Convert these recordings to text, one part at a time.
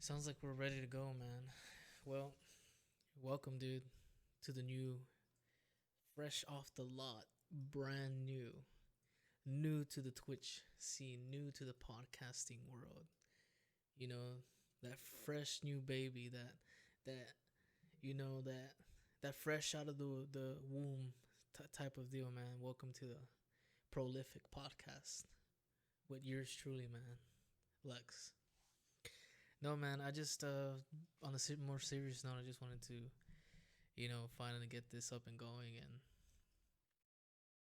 Sounds like we're ready to go, man. Well, welcome, dude, to the new, fresh off the lot, brand new to the Twitch scene, new to the podcasting world. You know, that fresh new baby, that that fresh out of the womb type of deal, man. Welcome to the Prolific Podcast with yours truly, man, Lex. No, man, I just on a more serious note, I just wanted to finally get this up and going and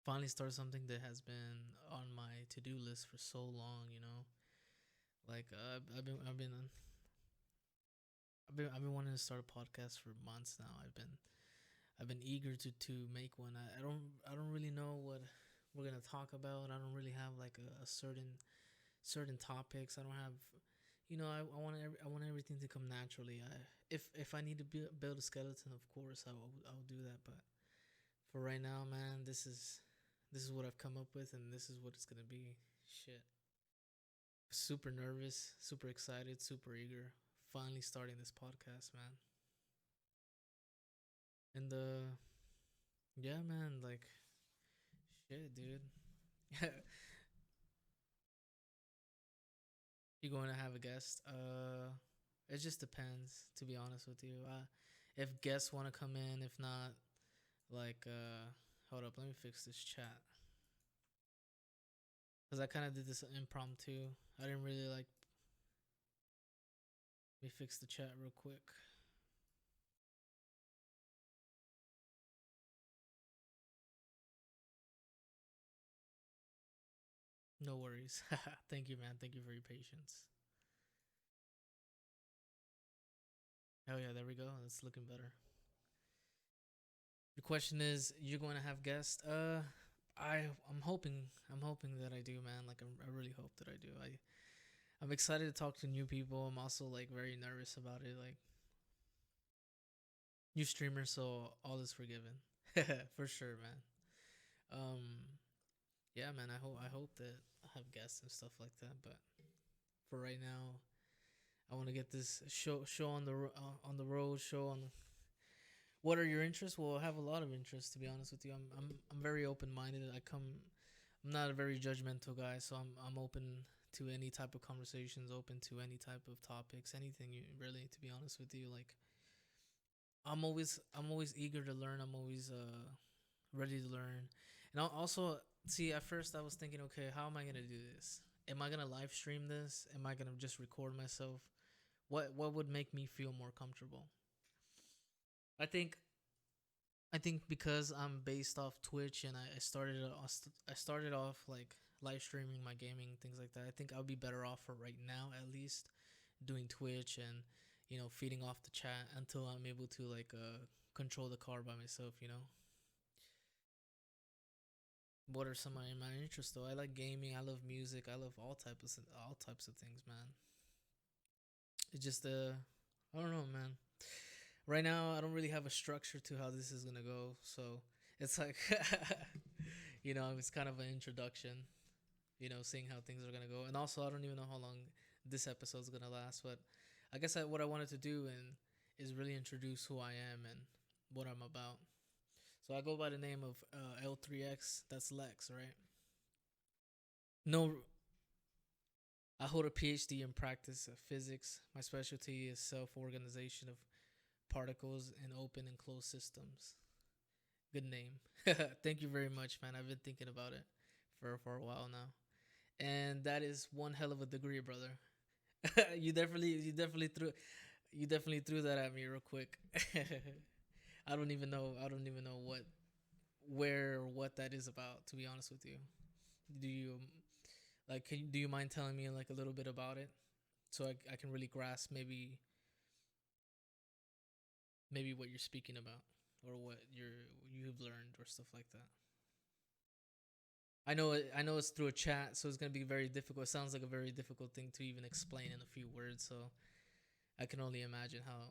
finally start something that has been on my to do list for so long. Like I've been wanting to start a podcast for months now. I've been eager to make one. I don't really know what we're gonna talk about. I don't really have like a certain topics. I don't have. I want everything to come naturally. If I need to build a skeleton, of course I'll do that. But for right now, man, this is what I've come up with, and this is what it's gonna be. Shit, super nervous, super excited, super eager. Finally starting this podcast, man. And yeah, man, like shit, dude. You going to have a guest? It just depends. To be honest with you, if guests want to come in, if not, like, hold up, let me fix this chat because I kind of did this impromptu. I didn't really like. Let me fix the chat real quick. No worries. Thank you, man. Thank you for your patience. Oh yeah, there we go. It's looking better. The question is, you're going to have guests? I'm hoping that I do, man. Like I really hope that I do. I'm excited to talk to new people. I'm also like very nervous about it. Like new streamer, so all is forgiven. For sure, man. Um, yeah, man. I hope that I have guests and stuff like that. But for right now, I want to get this show on the road. Show on. What are your interests? Well, I have a lot of interests, to be honest with you. I'm very open minded. I'm not a very judgmental guy, so I'm open to any type of conversations, open to any type of topics, anything really. To be honest with you, like I'm always eager to learn. I'm always ready to learn. And I'll also see, at first I was thinking, okay, how am I gonna do this? Am I gonna live stream this? Am I gonna just record myself? What would make me feel more comfortable? I think I think because I'm based off Twitch and I started off like live streaming my gaming, things like that. I think I'll be better off for right now, at least doing Twitch and feeding off the chat until I'm able to like control the car by myself. What are some of my interests though? I like gaming. I love music. I love all types of things, man. It's just I don't know, man. Right now, I don't really have a structure to how this is gonna go, so it's like it's kind of an introduction. Seeing how things are gonna go, and also I don't even know how long this episode is gonna last. But I guess what I wanted to do and is really introduce who I am and what I'm about. So I go by the name of L3X. That's Lex, right? No, I hold a PhD in practice of physics. My specialty is self-organization of particles in open and closed systems. Good name. Thank you very much, man. I've been thinking about it for a while now, and that is one hell of a degree, brother. You definitely threw that at me real quick. I don't even know where or what that is about. To be honest with you, do you do you mind telling me like a little bit about it so I can really grasp maybe what you're speaking about or what you've learned or stuff like that. I know it's through a chat, so it's gonna be very difficult. It sounds like a very difficult thing to even explain in a few words. So I can only imagine how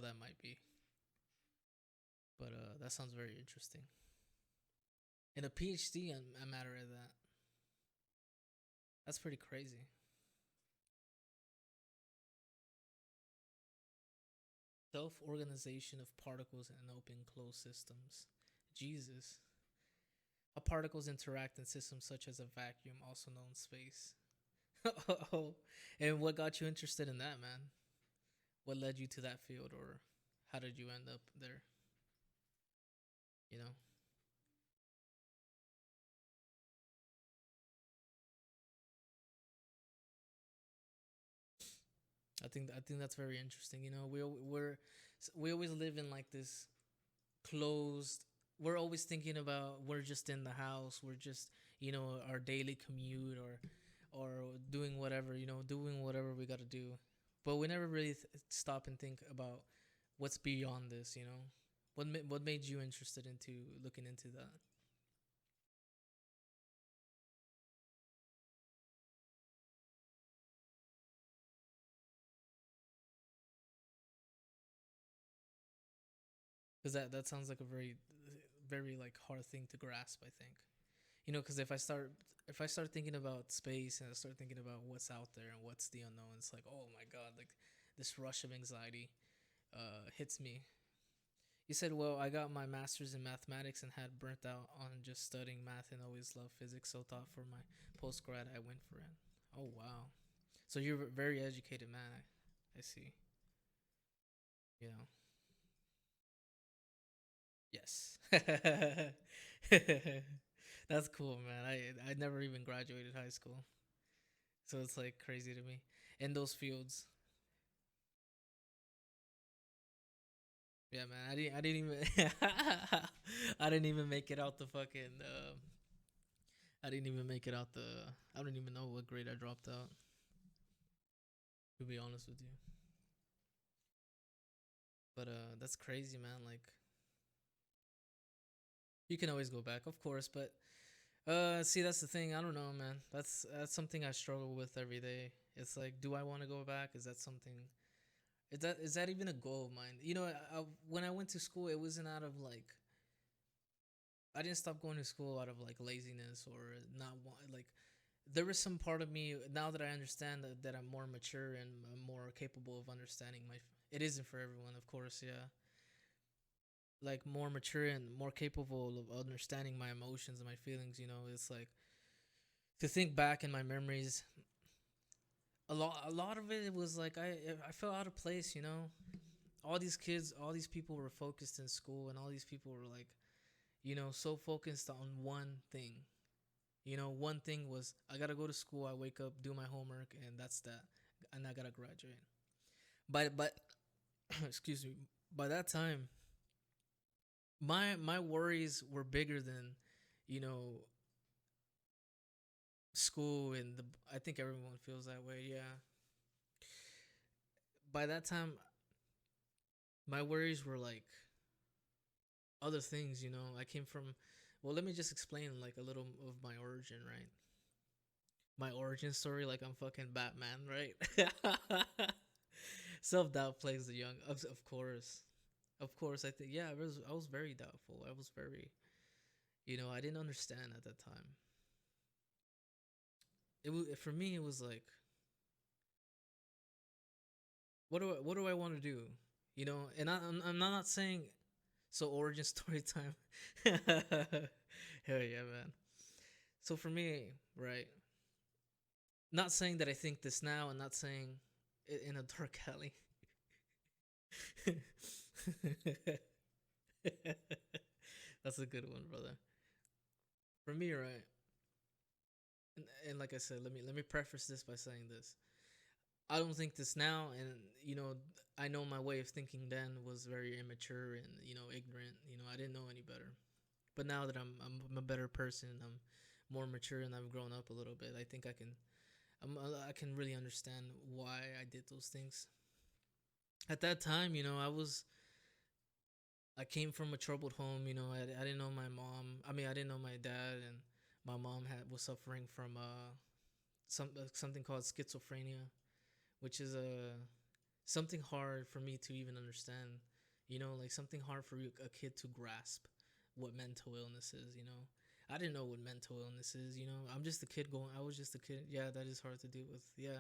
that might be. But that sounds very interesting. And a PhD on a matter of that. That's pretty crazy. Self organization of particles in open closed systems. Jesus. How particles interact in systems such as a vacuum, also known space. Oh, and what got you interested in that, man? What led you to that field, or how did you end up there? You know, I think that's very interesting. You know, we always live in like this closed. We're always thinking about we're just in the house. We're just our daily commute or doing whatever doing whatever we got to do, but we never really stop and think about what's beyond this. What made you interested into looking into that? Because that sounds like a very like hard thing to grasp. I think because if I start thinking about space and I start thinking about what's out there and what's the unknown, it's like, oh my god, like this rush of anxiety hits me. You said, well, I got my master's in mathematics and had burnt out on just studying math and always loved physics, so thought for my post grad I went for it. Oh wow, so you're a very educated man. I see. You know. Yes. That's cool, man. I never even graduated high school, so it's like crazy to me. In those fields, yeah, man. I didn't even I didn't even make it out the fucking. I didn't even make it out the. I don't even know what grade I dropped out. To be honest with you, but that's crazy, man. Like you can always go back, of course, but see, that's the thing. I don't know, man. That's something I struggle with every day. It's like, do I want to go back? Is that something? Is that even a goal of mine? When I went to school, it wasn't out of like I didn't stop going to school out of like laziness or not want like. There was some part of me now that I understand that I'm more mature and I'm more capable of understanding my. It isn't for everyone, of course, yeah. Like more mature and more capable of understanding my emotions and my feelings. It's like to think back in my memories. A lot of it was like I felt out of place. All these kids, all these people were focused in school, and all these people were like so focused on one thing. One thing was I gotta go to school. I wake up, do my homework, and that's that. And I gotta graduate. But excuse me. By that time, my worries were bigger than you know school and the. I think everyone feels that way. Yeah. By that time, my worries were like other things. I came from. Well, let me just explain like a little of my origin, right? My origin story, like I'm fucking Batman, right? Self doubt plays the young, of course, of course. I think yeah, I was very doubtful. I was very, I didn't understand at that time. It was for me. It was like, what do I want to do? And I'm not saying so. Origin story time. Hell yeah, man. So for me, right? Not saying that I think this now, and not saying in a dark alley. That's a good one, brother. For me, right? And like I said, let me preface this by saying this. I don't think this now, and you know, I know my way of thinking then was very immature and ignorant. I didn't know any better. But now that I'm a better person, I'm more mature, and I've grown up a little bit. I think I can really understand why I did those things. At that time, I came from a troubled home. I didn't know my mom. I mean, I didn't know my dad, and my mom was suffering from something called schizophrenia, which is something hard for me to even understand. Like something hard for a kid to grasp what mental illness is. I didn't know what mental illness is. I'm just a kid going. I was just a kid. Yeah, that is hard to deal with. Yeah,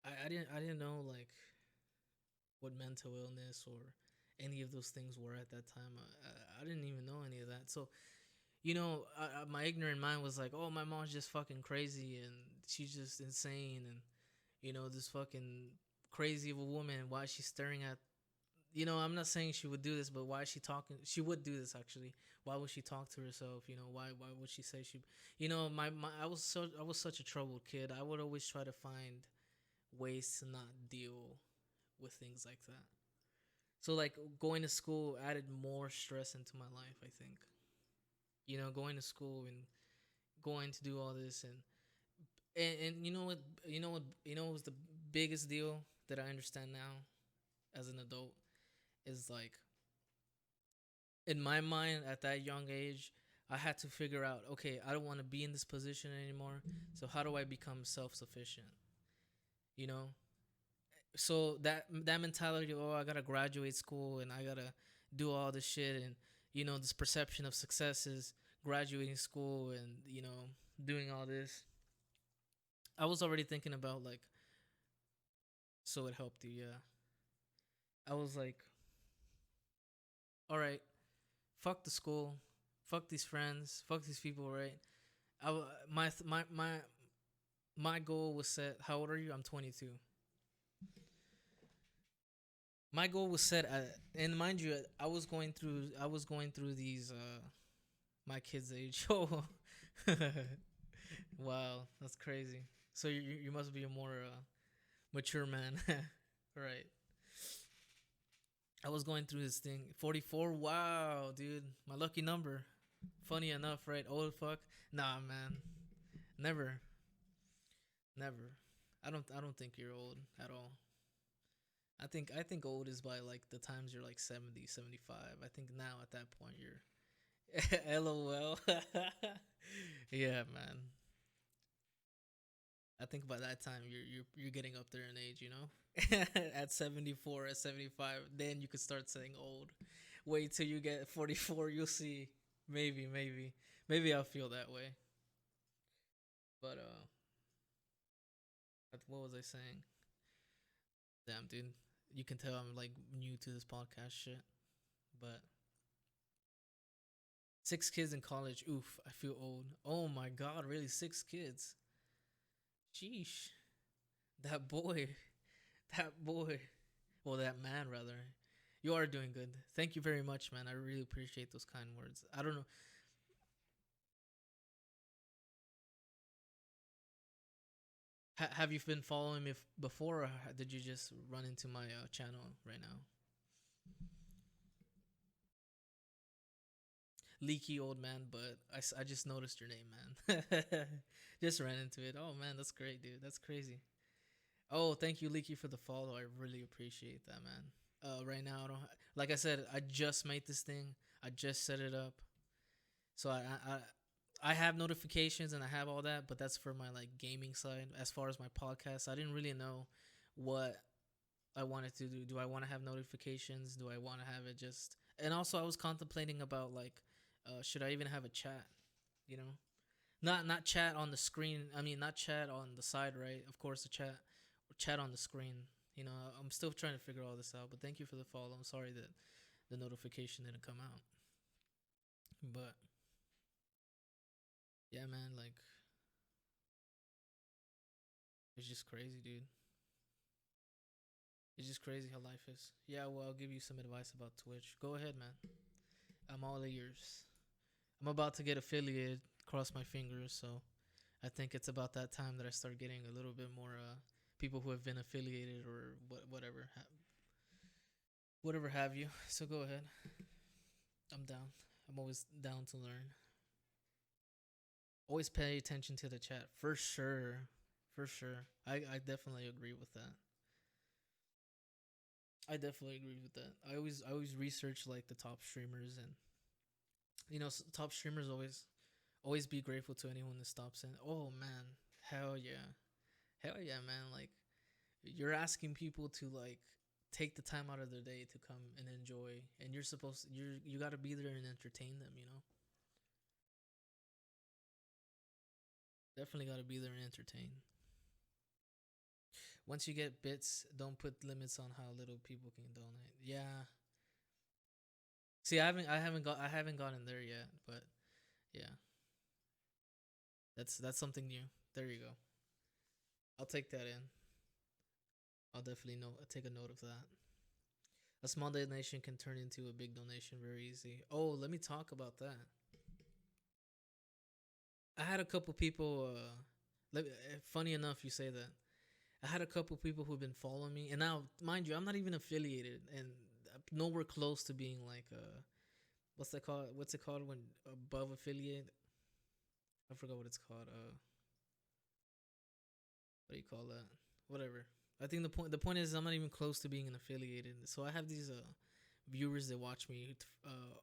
I didn't know like. what mental illness or any of those things were at that time. I didn't even know any of that. So my ignorant mind was like, oh, my mom's just fucking crazy and she's just insane and this fucking crazy of a woman. Why is she staring at? I'm not saying she would do this, but why is she talking? She would do this actually. Why would she talk to herself? Why would she say she? My I was such a troubled kid. I would always try to find ways to not deal with things like that. So like going to school added more stress into my life. I think going to school and going to do all this and what was the biggest deal that I understand now as an adult is like in my mind at that young age I had to figure out, okay, I don't want to be in this position anymore, so how do I become self-sufficient, you know so that mentality of, oh, I gotta graduate school and I gotta do all this shit and this perception of success is graduating school and doing all this. I was already thinking about like, so it helped you, yeah. I was like, all right, fuck the school, fuck these friends, fuck these people, right? My goal was set. How old are you? I'm 22. My goal was set at, and mind you, I was going through these my kids' age. Oh, wow, that's crazy. So you must be a more mature man, right? I was going through this thing. 44. Wow, dude, my lucky number. Funny enough, right? Old fuck. Nah, man, never, never. I don't think you're old at all. I think old is by like the times you're like 70, 75. I think now at that point you're LOL. Yeah, man. I think by that time you're getting up there in age, at 74, at 75, then you could start saying old. Wait till you get 44, you'll see. Maybe I'll feel that way. But what was I saying? Damn, dude. You can tell I'm like new to this podcast shit. But 6 kids in college. Oof, I feel old. Oh my god, really? 6 kids? Sheesh. That boy. That boy. Well, that man, rather. You are doing good. Thank you very much, man. I really appreciate those kind words. I don't know. Have you been following me before, or did you just run into my channel right now? Leaky old man, but I just noticed your name, man. Just ran into it. Oh, man, that's great, dude. That's crazy. Oh, thank you, Leaky, for the follow. I really appreciate that, man. Right now, I don't. Like I said, I just made this thing. I just set it up, so I have notifications and I have all that, but that's for my like gaming side. As far as my podcast, I didn't really know what I wanted to do. Do I want to have notifications? Do I want to have it just? And also, I was contemplating about like, should I even have a chat? You know, not chat on the screen. I mean, not chat on the side, right? Of course, the chat on the screen. I'm still trying to figure all this out. But thank you for the follow. I'm sorry that the notification didn't come out. But yeah, man, like it's just crazy, dude. It's just crazy how life is. Yeah, well, I'll give you some advice about Twitch. Go ahead, man. I'm all ears. I'm about to get affiliated. Cross my fingers. So I think it's about that time that I start getting a little bit more people who have been affiliated or whatever have you. So go ahead. I'm down. I'm always down to learn. Always pay attention to the chat for sure. For sure. I definitely agree with that. I definitely agree with that. I always research like the top streamers and top streamers always be grateful to anyone that stops in. Oh man, hell yeah, man! Like you're asking people to like take the time out of their day to come and enjoy, and you got to be there and entertain them. Definitely got to be there and entertain. Once you get bits, don't put limits on how little people can donate. Yeah. See, I haven't gotten there yet, but yeah, that's something new. There you go. I'll take that in. I'll definitely take a note of that. A small donation can turn into a big donation very easy. Oh, let me talk about that. I had a couple people. Funny enough, you say that. I had a couple people who've been following me, and now, mind you, I'm not even affiliated, and nowhere close to being like what's that called? What's it called when above affiliate? I forgot what it's called. What do you call that? Whatever. I think the point is I'm not even close to being an affiliated. So I have these viewers that watch me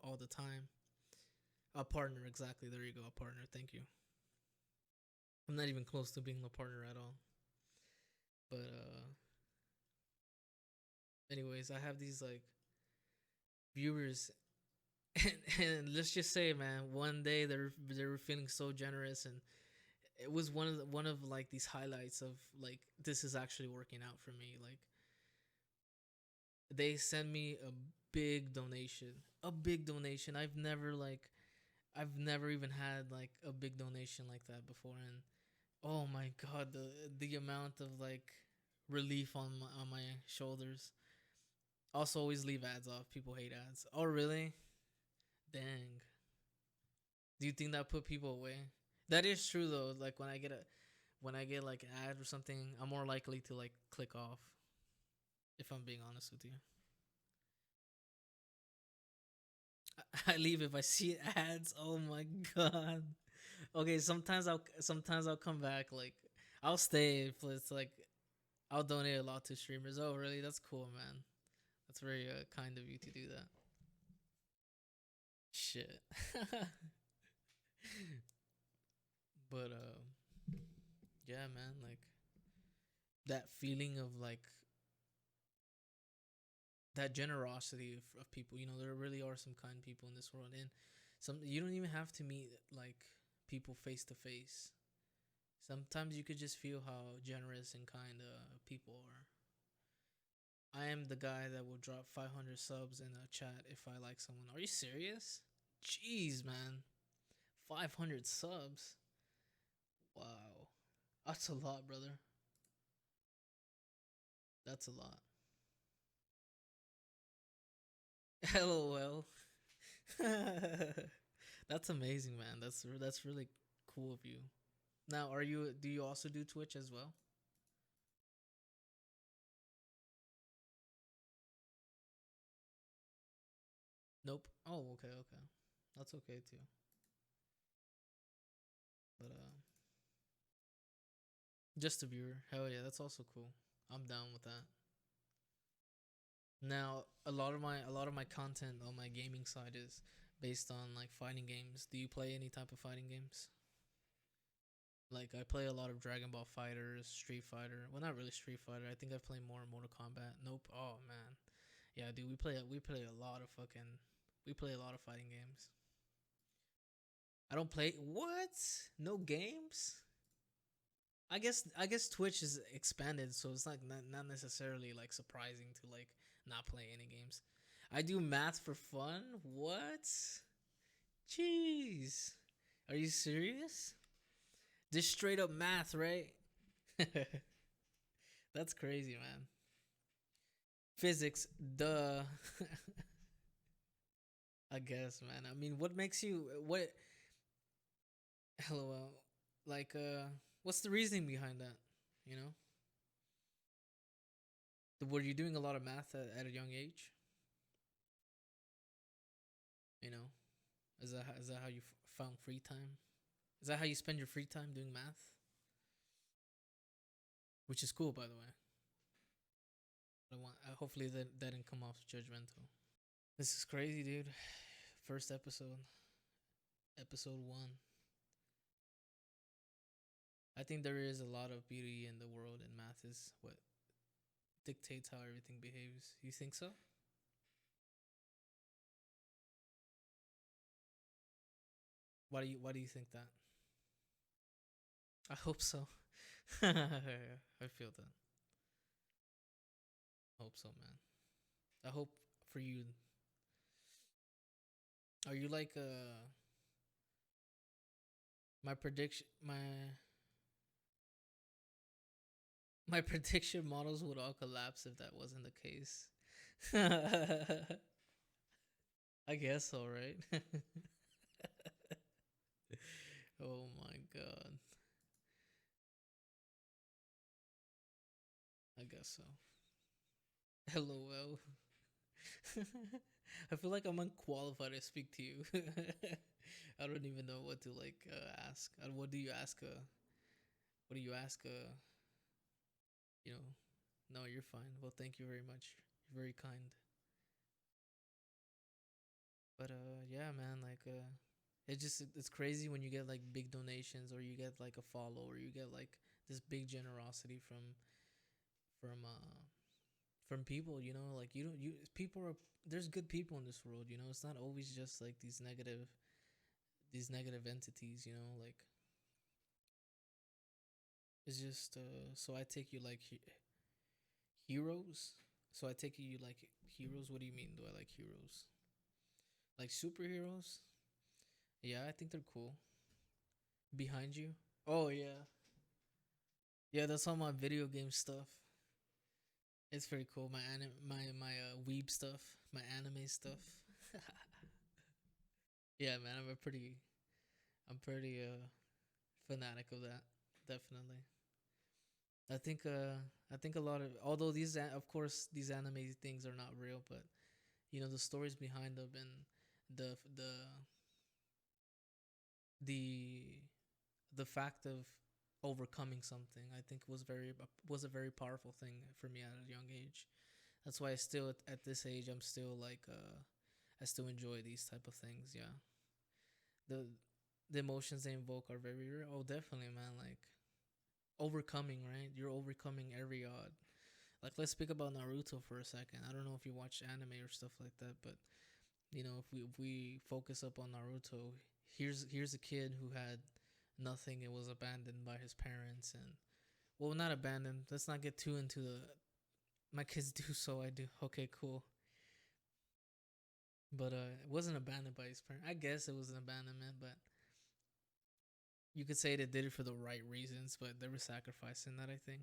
all the time. A partner, exactly. There you go, a partner. Thank you. I'm not even close to being a partner at all. But anyways, I have these like viewers, and let's just say, man, one day they were feeling so generous, and it was one of like these highlights of like this is actually working out for me. Like they send me a big donation. I've never even had like a big donation like that before, and oh my god, the amount of like relief on my shoulders. Also, always leave ads off. People hate ads. Oh really? Dang. Do you think that put people away? That is true though. Like when I get like an ad or something, I'm more likely to like click off. If I'm being honest with you, I leave if I see ads. Oh my god. Okay, sometimes I'll come back. Like I'll stay if it's like I'll donate a lot to streamers. Oh really? That's cool, man. That's very kind of you to do that. Shit. But yeah, man. Like that feeling of like that generosity of people. You know, there really are some kind people in this world, and some you don't even have to meet like people face to face. Sometimes you could just feel how generous and kind people are. I am the guy that will drop 500 subs in a chat if I like someone. Are you serious? Jeez, man. 500 subs? Wow. That's a lot, brother. That's a lot. LOL. That's amazing, man. That's really cool of you. Now, do you also do Twitch as well? Nope. Oh, okay, okay. That's okay too. But just a viewer. Hell yeah, that's also cool. I'm down with that. Now, a lot of my content on my gaming side is based on like fighting games. Do you play any type of fighting games? Like I play a lot of Dragon Ball Fighters, Street Fighter. Well, not really Street Fighter. I think I play more Mortal Kombat. Nope. Oh man. Yeah, dude, we play a lot of fighting games. I don't play what? No games? I guess Twitch is expanded, so it's like not necessarily like surprising to like not play any games. I do math for fun. What? Jeez, are you serious? Just straight up math, right? That's crazy, man. Physics, duh. I guess, man. I mean, what makes you what? LOL. Like, what's the reasoning behind that? You know, were you doing a lot of math at a young age? You know, is that how you found free time? Is that how you spend your free time doing math? Which is cool, by the way. Hopefully that didn't come off judgmental. This is crazy, dude. First episode one. I think there is a lot of beauty in the world, and math is what dictates how everything behaves. You think so? Why do you think that? I hope so. I feel that. Hope so, man. I hope for you. Are you like my prediction my prediction models would all collapse if that wasn't the case. I guess so, right? Oh my god. I guess so. LOL. I feel like I'm unqualified to speak to you. I don't even know what to like ask. What do you ask? What do you ask? You know, no, you're fine. Well, thank you very much. You're very kind. But yeah, man, like it's crazy when you get like big donations or you get like a follow or you get like this big generosity from from people. You know, like you don't you people are there's good people in this world. You know, it's not always just like these negative entities. You know, like it's just so I take you like heroes. So I take you like heroes. What do you mean? Do I like heroes? Like superheroes? Yeah, I think they're cool. Behind you? Oh yeah, yeah. That's all my video game stuff. It's pretty cool. My weeb stuff, my anime stuff. Yeah, man. I'm pretty fanatic of that. Definitely. I think I think a lot of although of course these anime things are not real, but you know the stories behind them and the the the the fact of overcoming something I think was a very powerful thing for me at a young age. That's why I still at this age I'm still like I still enjoy these type of things. Yeah, the the emotions they invoke are very real. Oh, definitely, man. Like overcoming, right? You're overcoming every odd. Like let's speak about Naruto for a second. I don't know if you watch anime or stuff like that, but you know if we focus up on Naruto, here's a kid who had nothing and was abandoned by his parents and well not abandoned. Let's not get too into the my kids do so I do. Okay, cool. But it wasn't abandoned by his parents. I guess it was an abandonment, but you could say they did it for the right reasons, but they were sacrificing that, I think.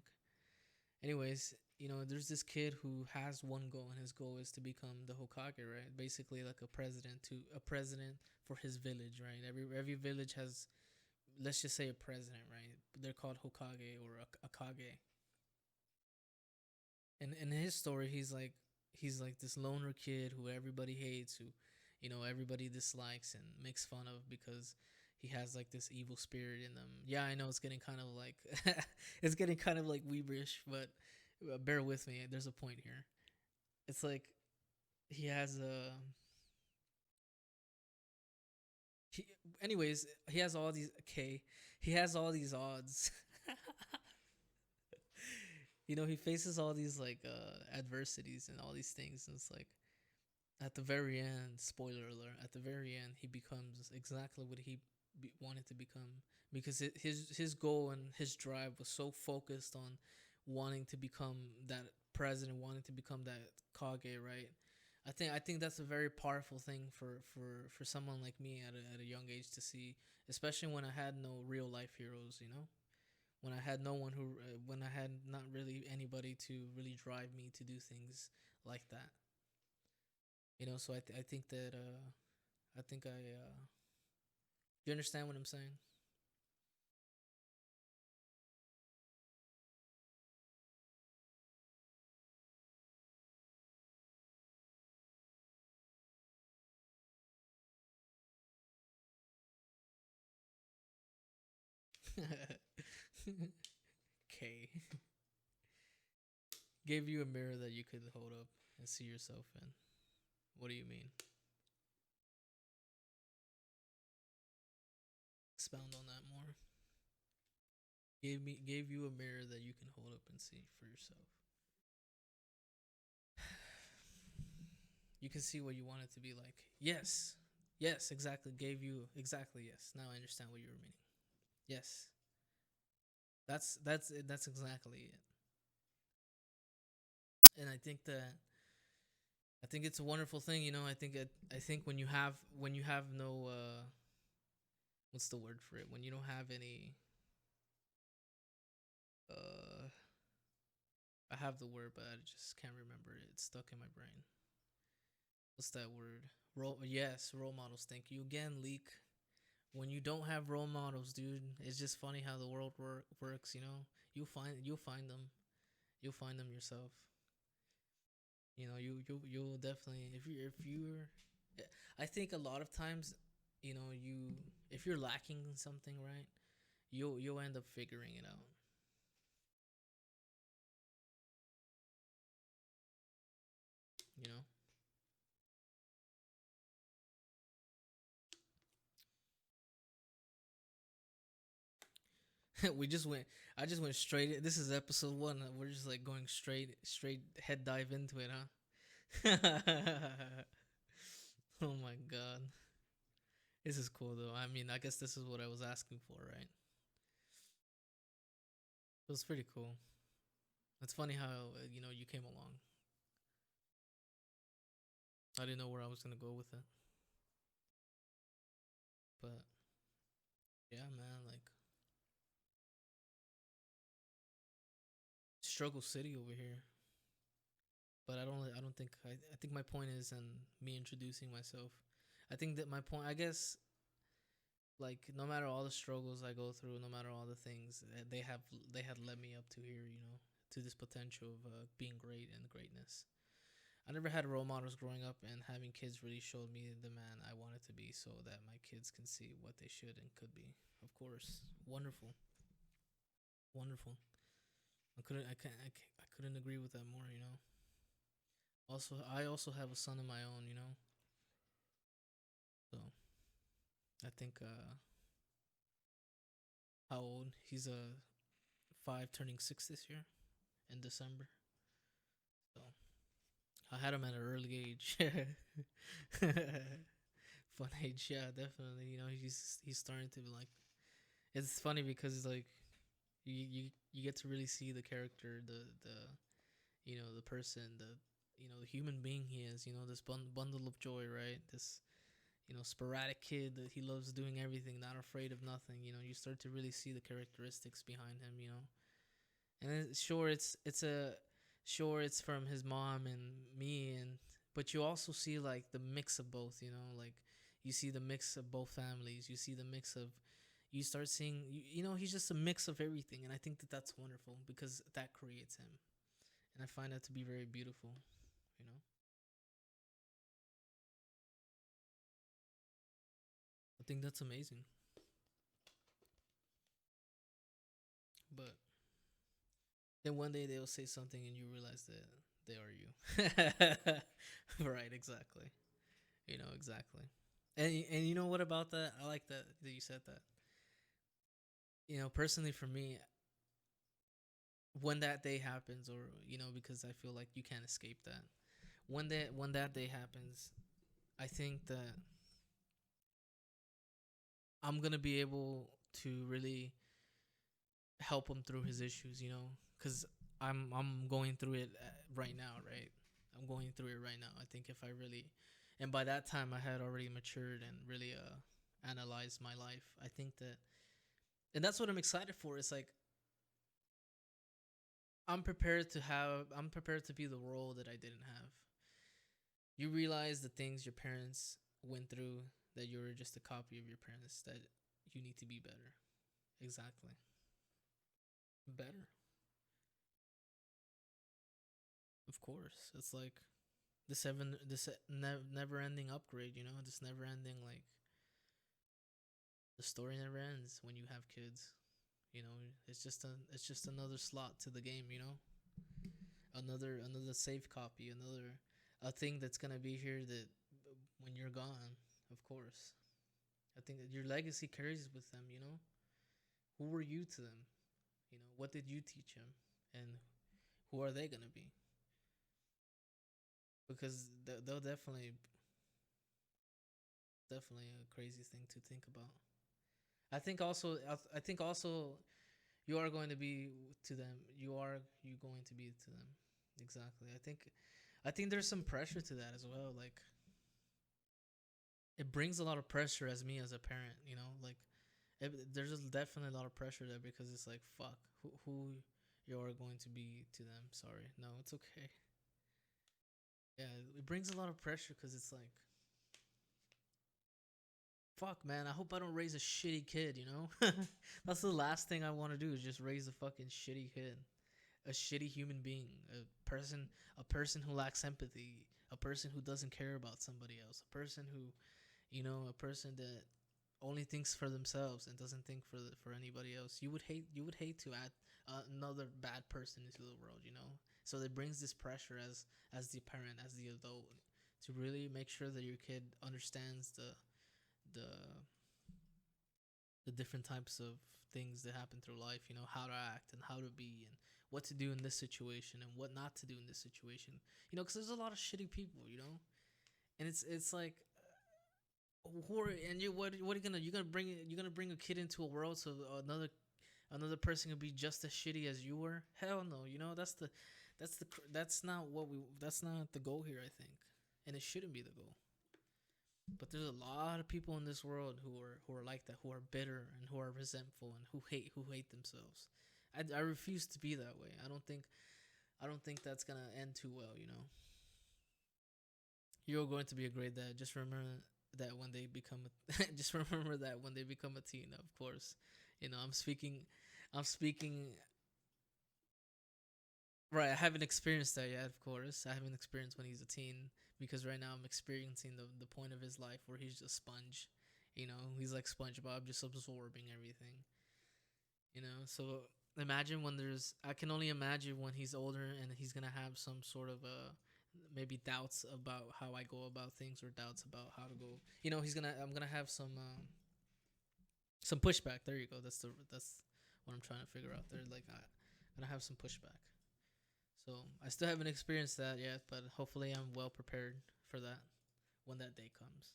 Anyways, you know, there's this kid who has one goal, and his goal is to become the Hokage, right? Basically, like a president for his village, right? Every village has, let's just say, a president, right? They're called Hokage or a Kage. And in his story, he's like this loner kid who everybody hates, who you know everybody dislikes and makes fun of because he has like this evil spirit in them. Yeah, I know it's getting kind of like it's getting kind of like weebish, but bear with me. There's a point here. It's like he has a he, anyways, he has all these okay, he has all these odds. You know, he faces all these like adversities and all these things and it's like at the very end, spoiler alert, at the very end, he becomes exactly what he wanted to become because his goal and his drive was so focused on wanting to become that president, wanting to become that Kage, right? I think that's a very powerful thing for someone like me at a young age to see, especially when I had no real life heroes, you know, when I had no one who, when I had not really anybody to really drive me to do things like that. You know, so I think that I think I you understand what I'm saying? Okay. Gave you a mirror that you could hold up and see yourself in. What do you mean? Expound on that more. Gave you a mirror that you can hold up and see for yourself. You can see what you want it to be like. Yes. Yes, exactly. Gave you exactly yes. Now I understand what you were meaning. Yes. That's exactly it. And I think it's a wonderful thing. You know, I think when you have no what's the word for it, when you don't have any uh I have the word, but I just can't remember it. It's stuck in my brain. What's that word? Role models. Thank you again, Leak. When you don't have role models, dude, it's just funny how the world works. You know, you'll find them. You'll find them yourself. You know, you'll definitely if you're. I think a lot of times, you know, you if you're lacking in something, right, you'll end up figuring it out. You know, we just went. I just went straight. This is episode one. We're just like going straight head dive into it, huh? Oh my god. This is cool though. I mean, I guess this is what I was asking for, right? It was pretty cool. It's funny how you know you came along. I didn't know where I was gonna go with it, but yeah, man, like struggle city over here. But I don't think I think my point is in me introducing myself. I think that my point, I guess, like no matter all the struggles I go through, no matter all the things they had led me up to here, you know, to this potential of being great and greatness. I never had role models growing up, and having kids really showed me the man I wanted to be, so that my kids can see what they should and could be. Of course, wonderful, wonderful. I couldn't agree with that more. You know. Also, I also have a son of my own. You know, so I think how old he's 5 turning 6 this year in December. So I had him at an early age. Fun age, yeah, definitely. You know, he's starting to be like. It's funny because like you get to really see the character, the you know the person, the you know the human being he is. You know this bundle of joy, right? This you know sporadic kid that he loves doing everything, not afraid of nothing. You know, you start to really see the characteristics behind him. You know, and sure it's a sure it's from his mom and me and but you also see like the mix of both, you know, like you see the mix of both families, you see the mix of you start seeing you know he's just a mix of everything, and I think that that's wonderful because that creates him, and I find that to be very beautiful, you know. I think that's amazing, but then one day they'll say something and you realize that they are you. Right, exactly. You know, exactly. And you know what about that? I like that you said that. You know, personally for me, when that day happens, or you know, because I feel like you can't escape that. When that day happens, I think that I'm gonna be able to really help him through his issues. You know, because I'm going through it right now. Right, I'm going through it right now. I think if I really, and by that time I had already matured and really analyzed my life. I think that, and that's what I'm excited for. It's like I'm prepared to be the role that I didn't have. You realize the things your parents went through, that you're just a copy of your parents, that you need to be better. Exactly. Better. Of course. It's like this never ending upgrade, you know, this never ending like the story never ends when you have kids. You know, it's just another slot to the game, you know? Another save copy, another a thing that's gonna be here that when you're gone, of course. I think that your legacy carries with them. You know, who were you to them? You know, what did you teach them, and who are they gonna be? Because they'll definitely a crazy thing to think about. I think also you are going to be to them. You are you going to be to them. exactly. I think there's some pressure to that as well. Like it brings a lot of pressure as me as a parent. Like there's just definitely a lot of pressure there because it's like fuck who you are going to be to them. Sorry, no, it's okay. Yeah, it brings a lot of pressure because it's like fuck, man. I hope I don't raise a shitty kid. That's the last thing I want to do is just raise a fucking shitty kid, a shitty human being, a person who lacks empathy, a person who doesn't care about somebody else, a person that only thinks for themselves and doesn't think for anybody else. You would hate to add another bad person into the world. So it brings this pressure as the parent, as the adult, to really make sure that your kid understands the the different types of things that happen through life. How to act and how to be and what to do in this situation and what not to do in this situation. Because there's a lot of shitty people. And it's like and what are you gonna bring a kid into a world so another person can be just as shitty as you were? Hell no. That's not the goal here, I think, and it shouldn't be the goal. But there's a lot of people in this world who are like that, who are bitter and who are resentful and who hate themselves. I refuse to be that way. I don't think that's gonna end too well. You're going to be a great dad. Just remember that when they become just remember that when they become a teen, of course. I'm speaking right. I haven't experienced that yet, of course. I haven't experienced when he's a teen because right now I'm experiencing the point of his life where he's a sponge. He's like SpongeBob, just absorbing everything. So imagine when there's. I can only imagine when he's older and he's gonna have some sort of maybe doubts about how I go about things or doubts about how to go. I'm gonna have some pushback. There you go. That's what I'm trying to figure out. There, like I'm gonna have some pushback. So I still haven't experienced that yet, but hopefully I'm well prepared for that when that day comes.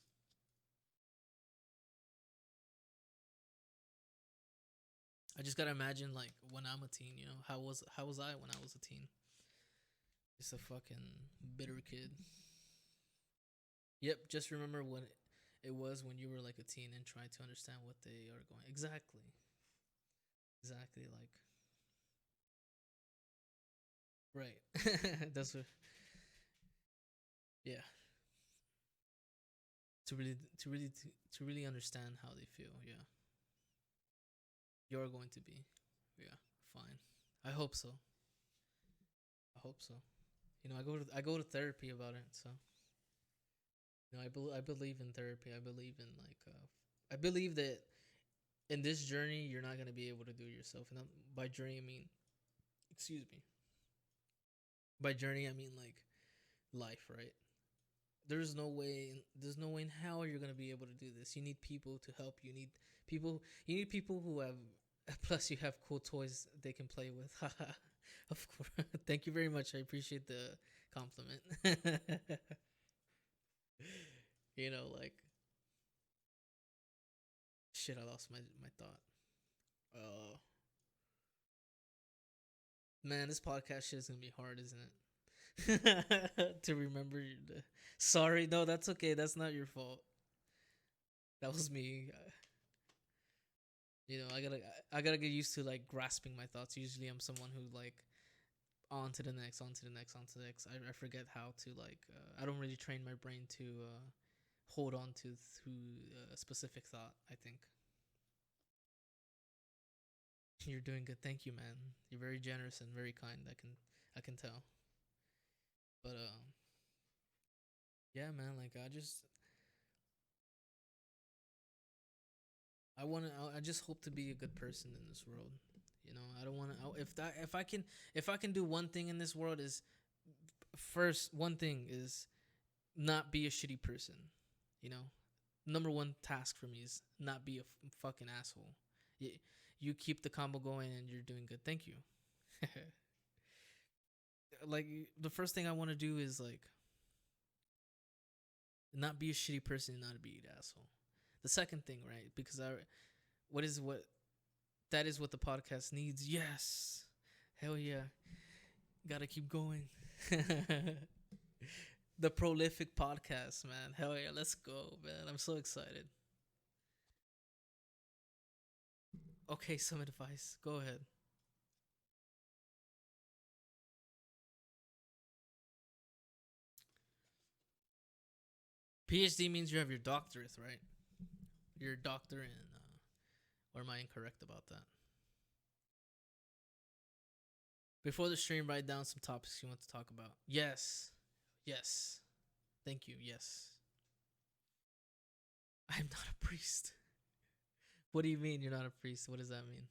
I just gotta imagine like when I'm a teen. How was I when I was a teen? Just a fucking bitter kid. Yep. Just remember when it was when you were like a teen and trying to understand what they are going. Exactly. Exactly. Like right. That's what. Yeah. To really understand how they feel. Yeah. You're going to be. Yeah. Fine. I hope so. I hope so. I go to therapy about it. So I believe in therapy. I believe in like I believe that in this journey you're not gonna be able to do it yourself. And by journey I mean, excuse me. By journey I mean like life, right? There's no way in hell you're gonna be able to do this. You need people to help you. You need people who have plus you have cool toys they can play with. Of course. Thank you very much. I appreciate the compliment. Like shit, I lost my thought. Oh man, this podcast shit is gonna be hard, isn't it? To remember sorry, no, that's okay. That's not your fault. That was me. I gotta get used to like grasping my thoughts. Usually, I'm someone who like on to the next, on to the next, on to the next. I forget how to like. I don't really train my brain to hold on to a specific thought. I think you're doing good. Thank you, man. You're very generous and very kind. I can tell. But yeah, man. Like I just hope to be a good person in this world. I don't want to. If I can do one thing in this world is first one thing is not be a shitty person. You know, number one task for me is not be a fucking asshole. You, you keep the combo going and you're doing good. Thank you. Like the first thing I want to do is like not be a shitty person, and not be an asshole. The second thing, right? Because what that is what the podcast needs. Yes, hell yeah, gotta keep going. The Prolific Podcast, man. Hell yeah, let's go, man. I'm so excited. Okay, some advice. Go ahead. PhD means you have your doctorate, right? You're a doctor in. Or am I incorrect about that? Before the stream, write down some topics you want to talk about. Yes. Yes. Thank you. Yes. I'm not a priest. What do you mean you're not a priest? What does that mean?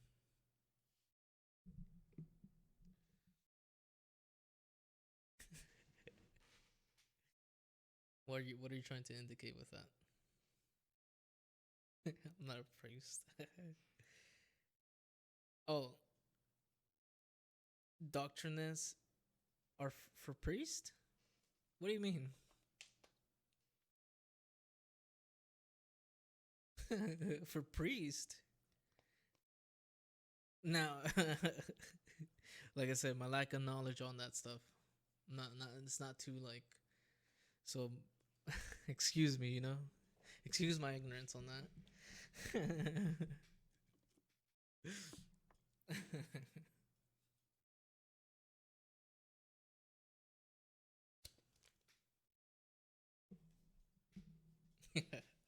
What are you trying to indicate with that? I'm not a priest. Oh, doctrines are for priest? What do you mean? For priest? Now, like I said, my lack of knowledge on that stuff. Not it's not too like so. Excuse me, excuse my ignorance on that.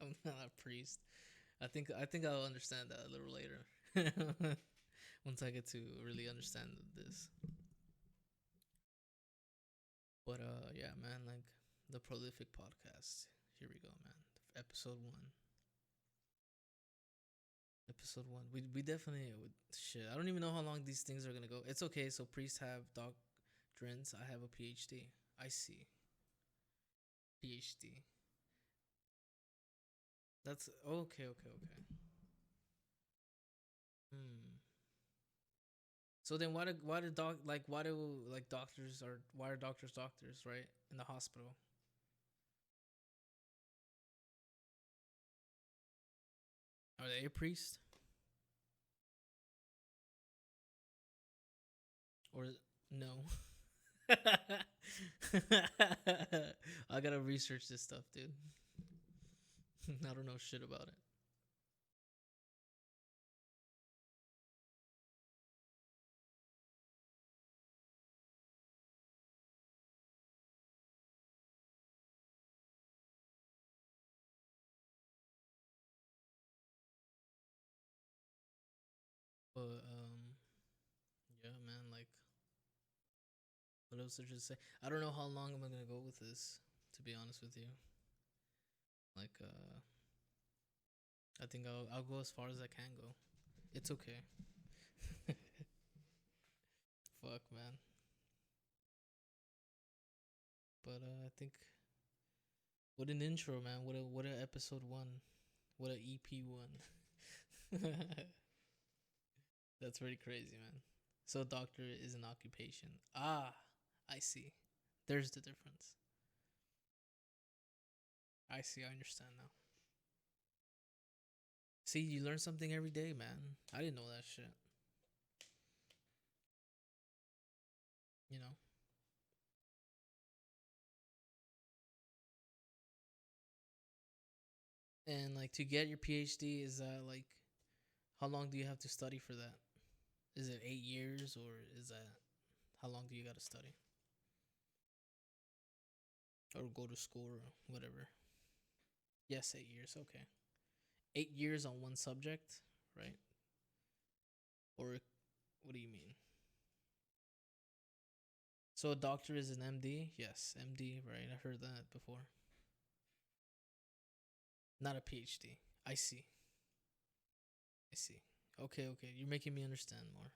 I'm not a priest. I think I'll understand that a little later. Once I get to really understand this. But yeah, man, like the Prolific Podcast. Here we go, man. Episode 1. Episode 1. We definitely shit. I don't even know how long these things are going to go. It's okay. So priests have doctrines. I have a PhD. I see. PhD. That's okay, okay, okay. Hmm. So then why do doctors are why are doctors doctors, right? In the hospital. Are they a priest? Or no? I gotta research this stuff, dude. I don't know shit about it. But yeah, man. Like, what else did you say? I don't know how long am I gonna go with this. To be honest with you, like, I think I'll go as far as I can go. It's okay. Fuck, man. But I think what an intro, man. What a episode 1. What a EP 1. That's pretty crazy, man. So doctor is an occupation. Ah, I see. There's the difference. I see. I understand now. See, you learn something every day, man. I didn't know that shit. You know. And like to get your PhD, is that like how long do you have to study for that? Is it 8 years or is that how long do you got to study or go to school or whatever? Yes, 8 years. Okay, 8 years on one subject, right? Or what do you mean? So a doctor is an MD? Yes, MD, right? I heard that before. Not a PhD. I see. I see. Okay, okay. You're making me understand more.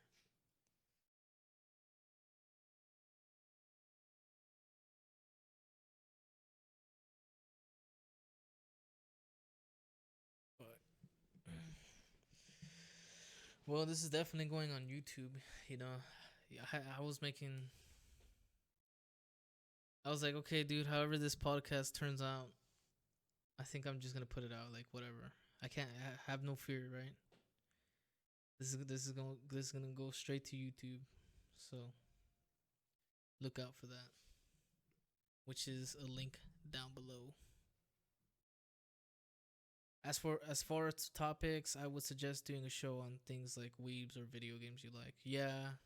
But well, this is definitely going on YouTube. You know, yeah, I was making. I was like, okay, dude. However this podcast turns out, I think I'm just gonna put it out. Like whatever. I can't have no fear, right? This is gonna go straight to YouTube. So look out for that. which is a link down below. As far as topics, I would suggest doing a show on things like weebs or video games you like. Yeah,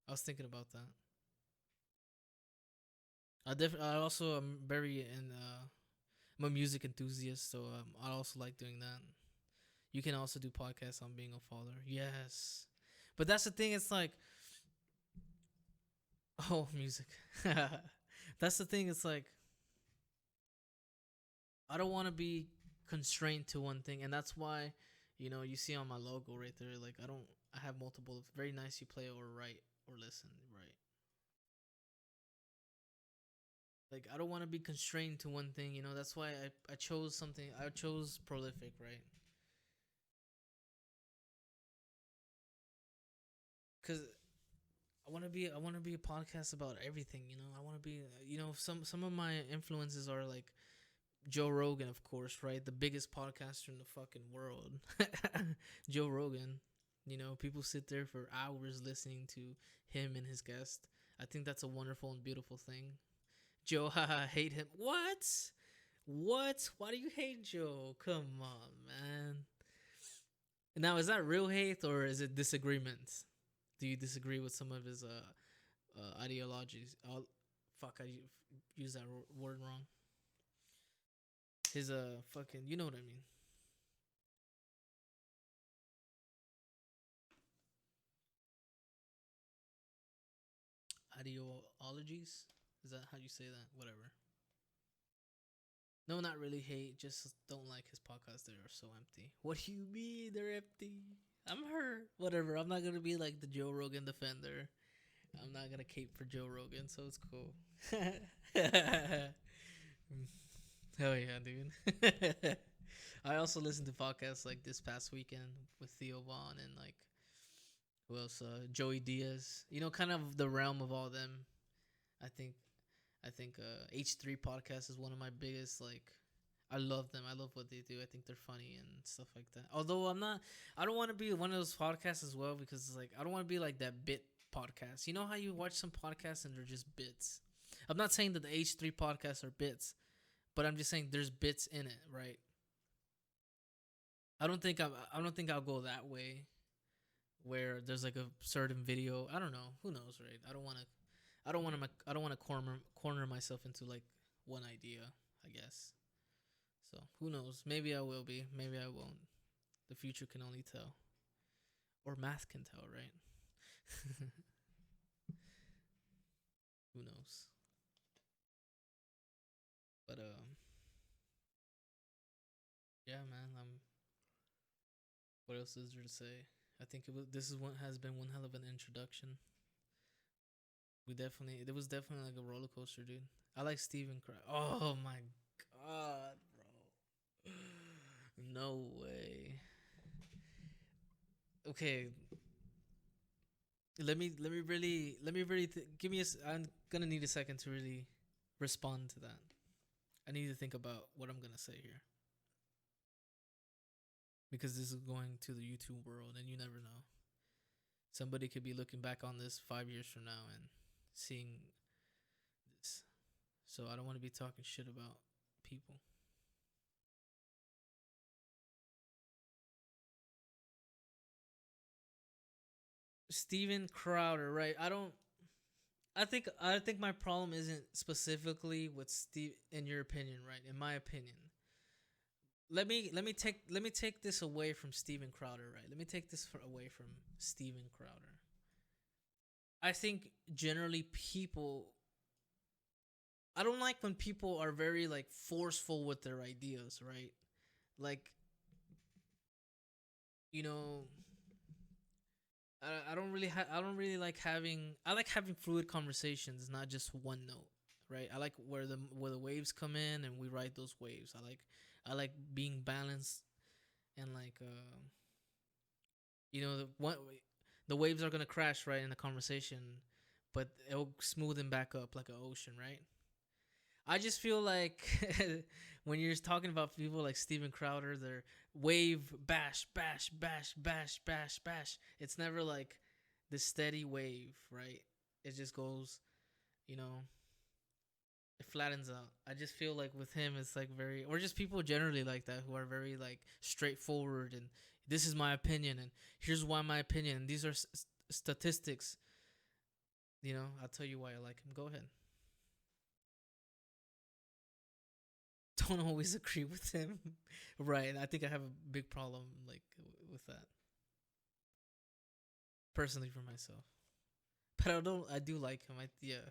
I was thinking about that. I also am very in. I'm a music enthusiast, so I also like doing that. You can also do podcasts on being a father. Yes, but that's the thing. It's like, oh, music. That's the thing. It's like I don't want to be constrained to one thing, and that's why, you see on my logo right there. Like I don't. I have multiple. Very nice. You play or write or listen. Right. Like I don't want to be constrained to one thing. That's why I chose something. I chose prolific. Right. Because I want to be a podcast about everything. I want to be. Some of my influences are like Joe Rogan, of course, right? The biggest podcaster in the fucking world. Joe Rogan. People sit there for hours listening to him and his guest. I think that's a wonderful and beautiful thing. Joe, haha, hate him. What? What? Why do you hate Joe? Come on, man. Now, is that real hate or is it disagreement? Do you disagree with some of his ideologies? Fuck, I used that word wrong. His fucking, you know what I mean. Ideologies? Is that how you say that? Whatever. No, not really hate. Just don't like his podcasts. They are so empty. What do you mean they're empty? I'm hurt. Whatever. I'm not gonna be like the Joe Rogan defender. I'm not gonna cape for Joe Rogan, so it's cool. Hell yeah, dude. I also listened to podcasts like this past weekend with Theo Vaughn and like who else? Joey Diaz. Kind of the realm of all them. I think H3 podcast is one of my biggest like. I love them. I love what they do. I think they're funny and stuff like that. Although I don't want to be one of those podcasts as well because it's like I don't want to be like that bit podcast. You know how you watch some podcasts and they're just bits. I'm not saying that the H3 podcasts are bits, but I'm just saying there's bits in it, right? I don't think I'll go that way where there's like a certain video. I don't know. Who knows, right? I don't want to corner myself into like one idea, I guess. So, who knows? Maybe I will be, maybe I won't. The future can only tell. Or math can tell, right? Who knows? But yeah, man. What else is there to say? I think this is what has been one hell of an introduction. It was definitely like a roller coaster, dude. I like Steven Cry. Oh my god, bro. No way. Okay, give me I'm gonna need a second to really respond to that. I need to think about what I'm gonna say here because this is going to the YouTube world, and you never know. Somebody could be looking back on this 5 years from now and seeing this. So I don't want to be talking shit about people. Steven Crowder, right? I think my problem isn't specifically with Steve in your opinion, right? In my opinion. Let me take this away from Steven Crowder, right? Let me take this away from Steven Crowder. I think generally people I don't like when people are very like forceful with their ideas, right? Like, you know, I don't really like having I like having fluid conversations, not just one note, right? I like where the waves come in and we ride those waves. I like being balanced and like the waves are gonna crash right in the conversation, but it'll smoothen back up like an ocean, right? I just feel like when you're talking about people like Steven Crowder, they're wave bash bash bash bash bash bash. It's never like the steady wave, right? It just goes, you know. It flattens out. I just feel like with him, it's like very, or just people generally like that who are very like straightforward and this is my opinion and here's why my opinion. And these are statistics. You know, I'll tell you why I like him. Go ahead. Don't always agree with him, right? I think I have a big problem like with that personally for myself. But I don't. I do like him. I yeah.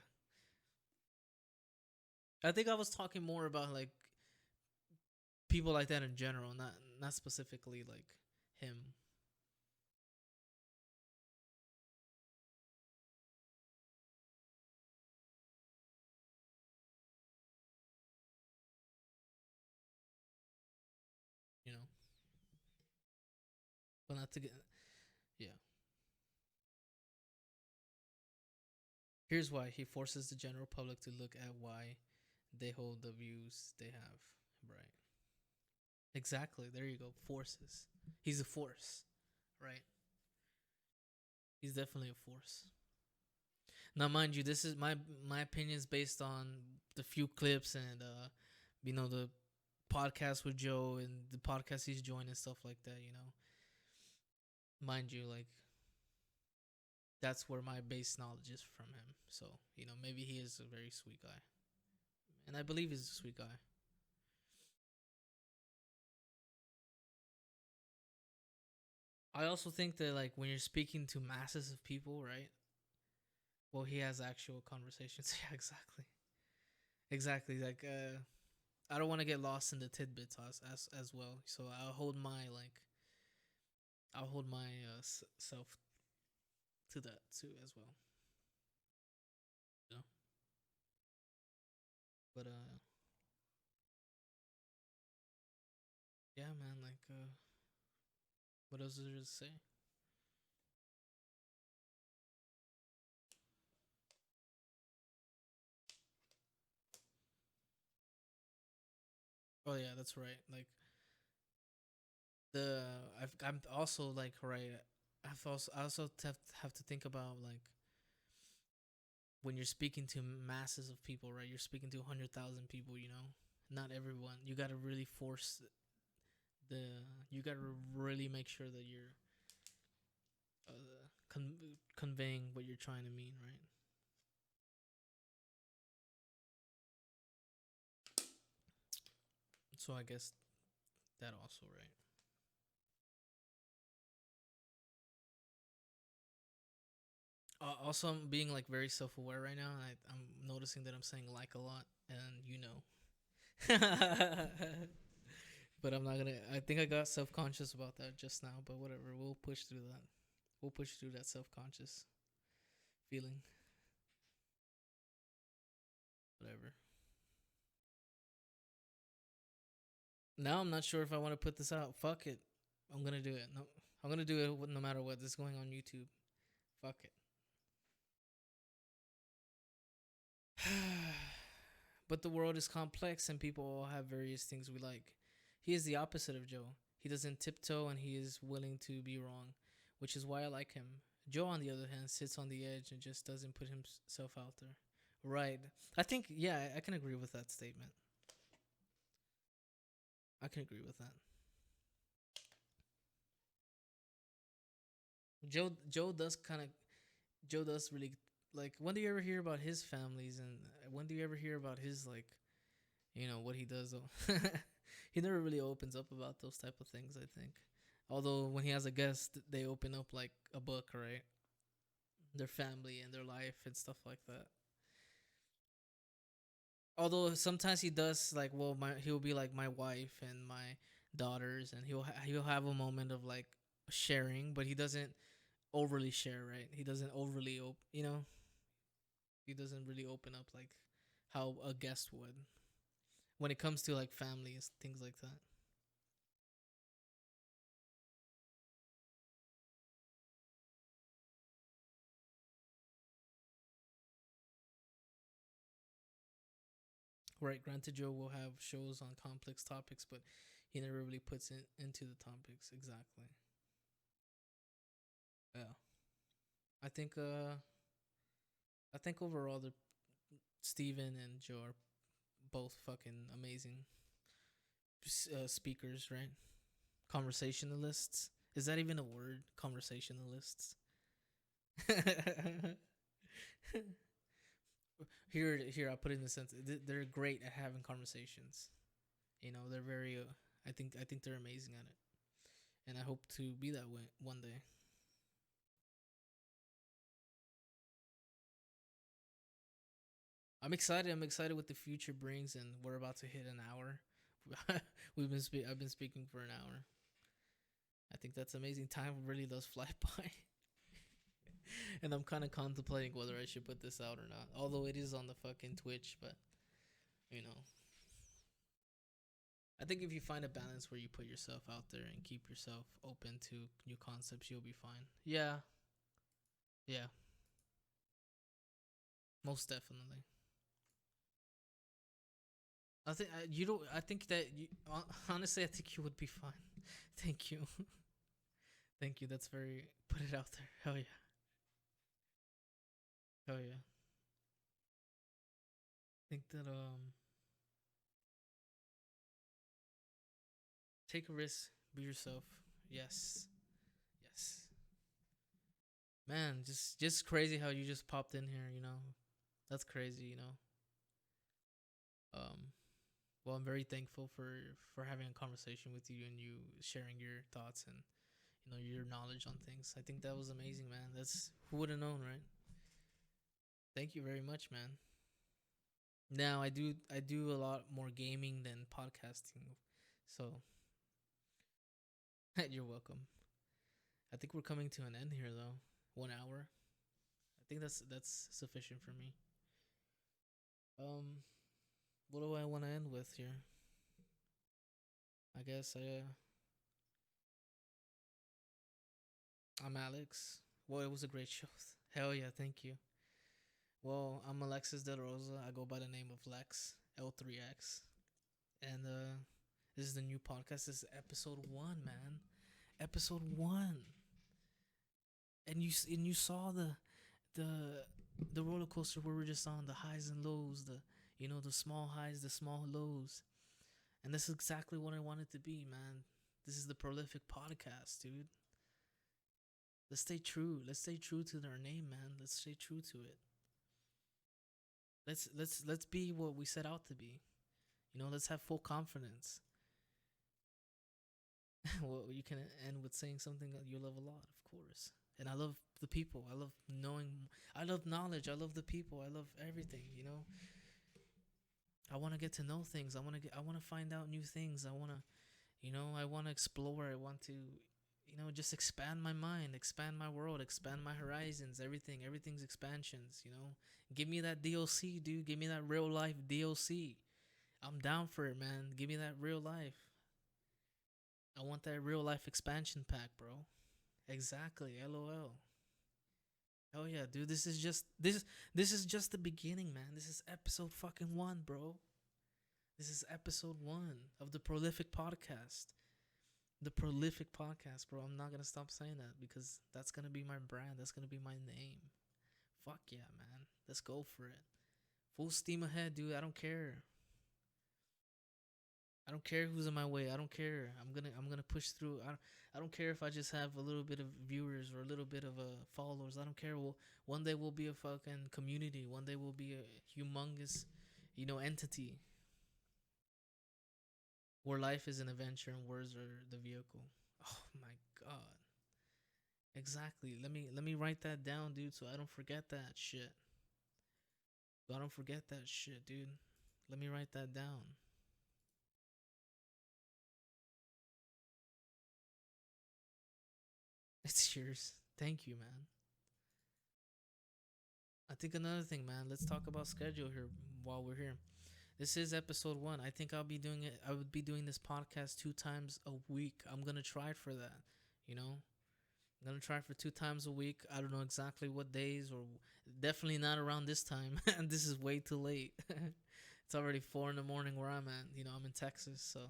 I think I was talking more about like people like that in general, not specifically like him. You know, but not to get yeah. Here's why he forces the general public to look at why they hold the views they have. Right. Exactly. There you go. Forces. He's a force. Right. He's definitely a force. Now, mind you, this is my opinion is based on the few clips and the podcast with Joe and the podcast he's joined and stuff like that. Mind you, like that's where my base knowledge is from him. So maybe he is a very sweet guy, and I believe he's a sweet guy. I also think that like when you're speaking to masses of people, right? Well, he has actual conversations. Yeah, exactly, exactly. Like, I don't want to get lost in the tidbits as well. So I'll hold my self to that too as well. You know? But yeah, man. Like, what else is there to say? Oh yeah, that's right. Like the I'm also like right. I also have to think about like when you're speaking to masses of people, right? You're speaking to 100,000 people. Not everyone. You gotta really force the. You gotta really make sure that you're conveying what you're trying to mean, right? So I guess that also, right? Also, I'm being like very self aware right now. I'm noticing that I'm saying like a lot, and but I'm not gonna. I think I got self conscious about that just now, but whatever. We'll push through that. We'll push through that self conscious feeling. Whatever. Now I'm not sure if I want to put this out. Fuck it. I'm gonna do it. No, I'm gonna do it no matter what. This is going on YouTube. Fuck it. But the world is complex and people all have various things we like. He is the opposite of Joe. He doesn't tiptoe and he is willing to be wrong, which is why I like him. Joe, on the other hand, sits on the edge and just doesn't put himself out there. Right. I think, yeah, I can agree with that statement. I can agree with that. Joe does kind of, Joe does really, like, when do you ever hear about his families and when do you ever hear about his, like, what he does though. He never really opens up about those type of things, I think. Although when he has a guest, they open up like a book, right? Their family and their life and stuff like that. Although sometimes he does like, well, he'll be like my wife and my daughters, and he'll have a moment of like sharing, but he doesn't overly share, right? He doesn't overly he doesn't really open up like how a guest would when it comes to like families, things like that. Right, granted, Joe will have shows on complex topics, but he never really puts it into the topics exactly. Yeah, I think. I think overall, the Steven and Joe are both fucking amazing speakers, right? Conversationalists. Is that even a word? Conversationalists. Here, I'll put it in the sense they're great at having conversations. They're very. I think they're amazing at it, and I hope to be that way one day. I'm excited. I'm excited what the future brings, and we're about to hit an hour. I've been speaking for an hour. I think that's amazing. Time really does fly by, and I'm kind of contemplating whether I should put this out or not. Although it is on the fucking Twitch, but you know, I think if you find a balance where you put yourself out there and keep yourself open to new concepts, you'll be fine. Yeah, yeah, most definitely. I think you don't. I think that you honestly, I think you would be fine. Thank you, thank you. That's very put it out there. Hell yeah, hell yeah. I think that take a risk, be yourself. Yes, yes, man. Just crazy how you just popped in here. That's crazy. Um, well, I'm very thankful for having a conversation with you and you sharing your thoughts and your knowledge on things. I think that was amazing, man. That's who would have known, right? Thank you very much, man. Now I do a lot more gaming than podcasting, so you're welcome. I think we're coming to an end here though. 1 hour. I think that's sufficient for me. Um, what do I want to end with here? I guess I'm Alex. Well, it was a great show. Hell yeah, thank you. Well, I'm Alexis De Rosa. I go by the name of Lex L3X, and this is the new podcast. This is episode 1, man. Episode 1, and you saw the the roller coaster where we're just on the highs and lows, the small highs, the small lows, and that's exactly what I want it to be, man. This is the prolific podcast, dude. Let's stay true. Let's stay true to our name, man. Let's stay true to it. Let's be what we set out to be. Let's have full confidence. Well, you can end with saying something that you love a lot, of course. And I love the people. I love knowing. I love knowledge. I love the people. I love everything. I want to get to know things. I want to find out new things. I want to explore. I want to, just expand my mind, expand my world, expand my horizons. Everything's expansions. Give me that DLC, dude. Give me that real life DLC. I'm down for it, man. Give me that real life. I want that real life expansion pack, bro. Exactly. LOL. Oh yeah, dude. This is just the beginning, man. This is episode fucking 1, bro. This is episode 1 of the Prolific Podcast. The Prolific Podcast, bro. I'm not gonna stop saying that because that's gonna be my brand. That's gonna be my name. Fuck yeah, man. Let's go for it. Full steam ahead, dude. I don't care. I don't care who's in my way. I don't care. I'm gonna push through. I don't care if I just have a little bit of viewers or a little bit of followers. I don't care. One day we'll be a fucking community. One day we'll be a humongous, entity where life is an adventure and words are the vehicle. Oh my god. Exactly. Let me write that down, dude, so I don't forget that shit. So I don't forget that shit, dude. Let me write that down. It's yours. Thank you, man. I think another thing, man. Let's talk about schedule here while we're here. This is episode 1. I think I'll be doing it. I would be doing this podcast 2 times a week. I'm gonna try for that. You know, I'm gonna try for 2 times a week. I don't know exactly what days, or definitely not around this time. And this is way too late. It's already 4 in the morning where I'm at. I'm in Texas, so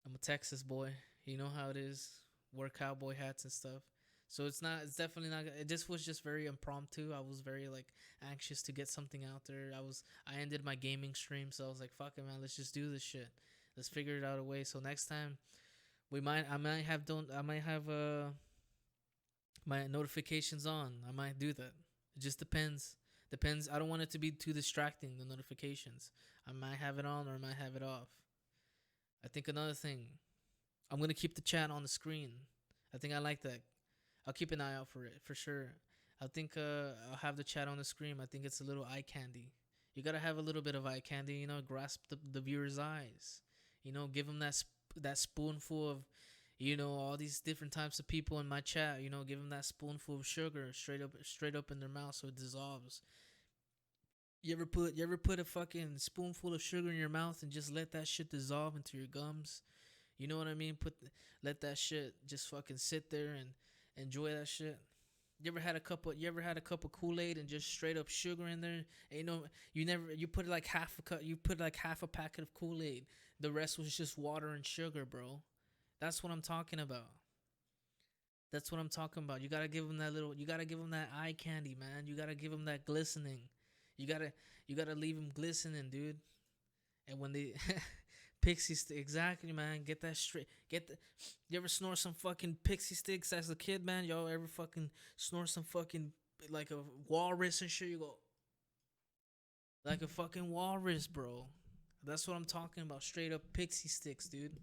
I'm a Texas boy. You know how it is. Wear cowboy hats and stuff. So it's not. It's definitely not. It just was just very impromptu. I was very like anxious to get something out there. I ended my gaming stream, so I was like, "Fuck it, man. Let's just do this shit. Let's figure it out a way." So next time we might. I might have don't. I might have my notifications on. I might do that. It just depends. Depends. I don't want it to be too distracting. The notifications. I might have it on or I might have it off. I think another thing. I'm gonna keep the chat on the screen. I think I like that. I'll keep an eye out for it for sure. I think I'll have the chat on the screen. I think it's a little eye candy. You gotta have a little bit of eye candy, grasp the viewer's eyes. Give them that spoonful of, all these different types of people in my chat. Give them that spoonful of sugar straight up in their mouth so it dissolves. You ever put a fucking spoonful of sugar in your mouth and just let that shit dissolve into your gums? You know what I mean? Let that shit just fucking sit there and enjoy that shit. You ever had a cup of Kool-Aid and just straight up sugar in there? And you put like half a packet of Kool-Aid. The rest was just water and sugar, bro. That's what I'm talking about. That's what I'm talking about. You gotta give them that eye candy, man. You gotta give them that glistening. You gotta leave them glistening, dude. And when they pixie stick, exactly, man. Get that straight. You ever snore some fucking pixie sticks as a kid, man? Y'all ever fucking snore some fucking like a walrus and shit? You go like a fucking walrus, bro. That's what I'm talking about. Straight up pixie sticks, dude.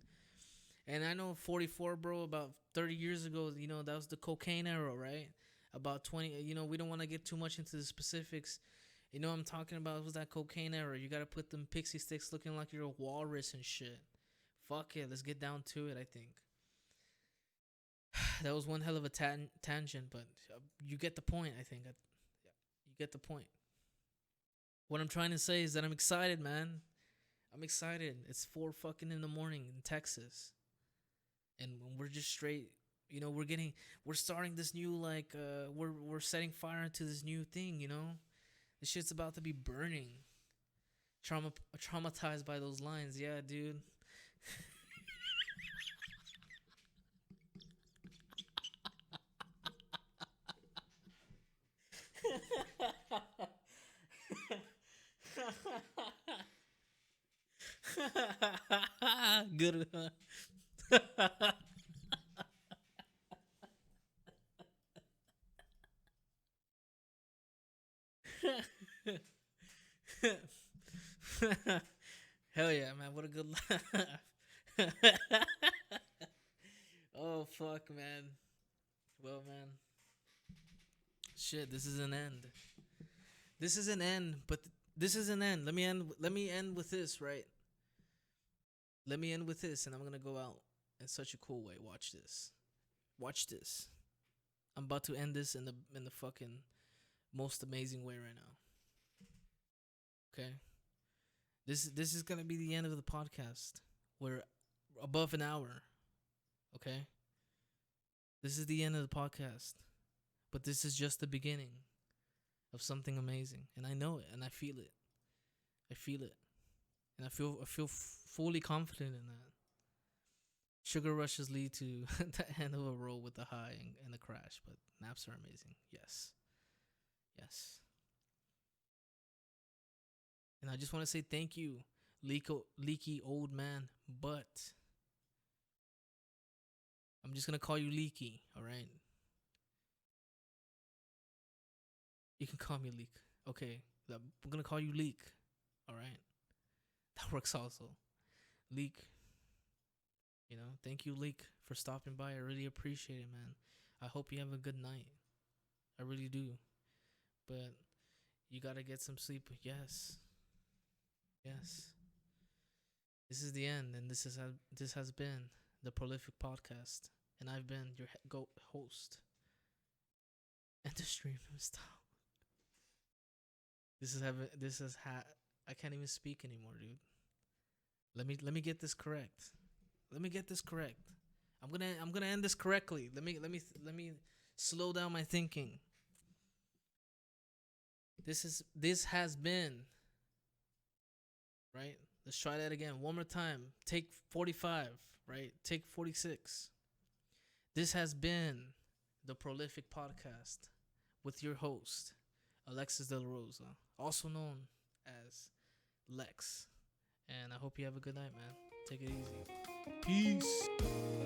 And I know 44, bro. About 30 years ago, that was the cocaine era, right? About 20. We don't want to get too much into the specifics. What I'm talking about? It was that cocaine era. You gotta put them pixie sticks looking like you're a walrus and shit. Fuck it, let's get down to it. I think that was one hell of a tangent, but you get the point. I think you get the point. What I'm trying to say is that I'm excited, man. I'm excited. It's 4 fucking in the morning in Texas, and we're just straight. We're starting this new we're setting fire to this new thing. This shit's about to be burning. Traumatized by those lines, yeah, dude. Good. Hell yeah, man! What a good laugh. Oh fuck, man. Well, man, shit. This is an end. This is an end, but this is an end. Let me end. Let me end with this, right? Let me end with this, and I'm gonna go out in such a cool way. Watch this. Watch this. I'm about to end this in the fucking most amazing way right now. Okay. This is gonna be the end of the podcast. We're above an hour. Okay. This is the end of the podcast, but this is just the beginning of something amazing, and I know it, and I feel it. I feel it, and I feel fully confident in that. Sugar rushes lead to the end of a roll with the high and the crash, but naps are amazing. Yes, yes. And I just want to say thank you, leaky old man. But I'm just gonna call you Leaky. All right. You can call me Leak. Okay. I'm gonna call you Leak. All right. That works also. Leak. Thank you, Leak, for stopping by. I really appreciate it, man. I hope you have a good night. I really do. But you gotta get some sleep. Yes. Yes. This is the end, and this has been the Prolific Podcast, and I've been your host and the stream style. This is having this is I can't even speak anymore, dude. Let me get this correct. Let me get this correct. I'm gonna end this correctly. Let me slow down my thinking. This has been right. Let's try that again one more time. Take 45, right? Take 46. This has been the Prolific Podcast with your host, Alexis De La Rosa, also known as Lex. And I hope you have a good night, man. Take it easy. Peace.